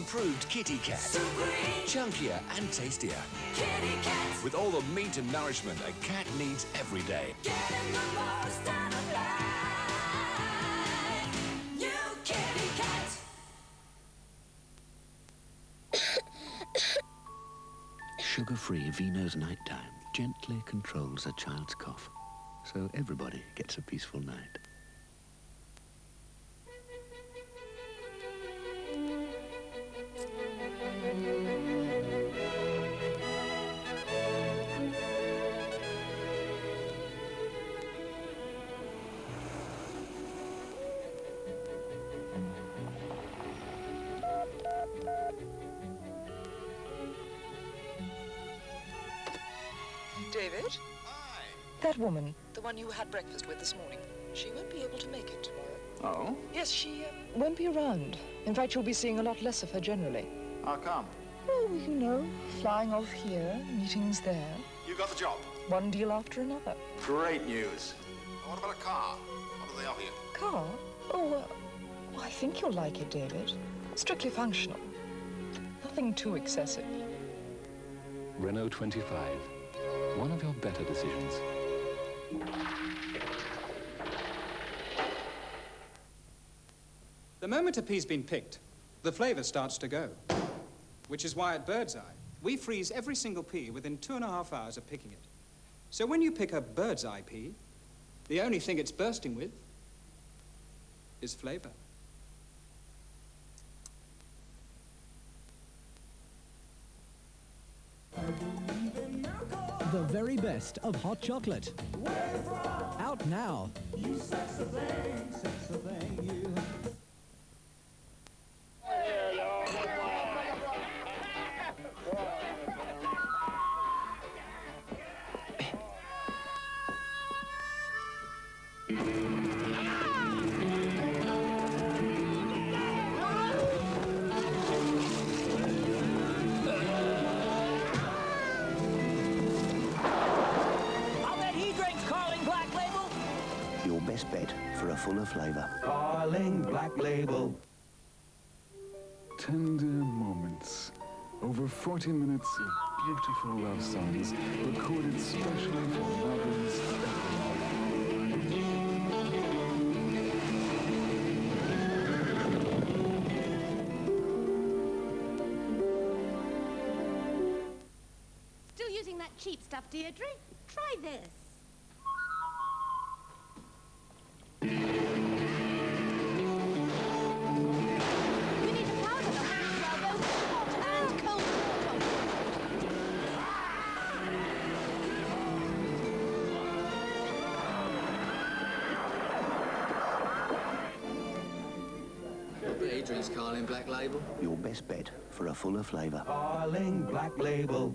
improved Kitty Cat. Supreme. Chunkier and tastier. Kitty Cat. With all the meat and nourishment a cat needs every day. Getting the most out of life. New Kitty Cat. Sugar-free Venos Nighttime gently controls a child's cough, so everybody gets a peaceful night. David? Hi. That woman, the one you had breakfast with this morning, she won't be able to make it tomorrow. Oh? Yes, she won't be around. In fact, you'll be seeing a lot less of her generally. How come? Oh, you know, flying off here, meetings there. You got the job. One deal after another. Great news. What about a car? What do they offer you? Car? Oh, I think you'll like it, David. Strictly functional. Nothing too excessive. Renault 25. One of your better decisions. The moment a pea's been picked, the flavour starts to go. Which is why at Bird's Eye, we freeze every single pea within 2.5 hours of picking it. So when you pick a Bird's Eye pea, the only thing it's bursting with is flavour. The very best of hot chocolate. Out now. You sexy thing, you. Your best bet for a fuller flavour. Carling Black Label. Tender moments. Over 40 minutes of beautiful love songs recorded specially for lovers everywhere. Still using that cheap stuff, Deirdre? Try this. He drinks Carling Black Label. Your best bet for a fuller flavour. Carling Black Label.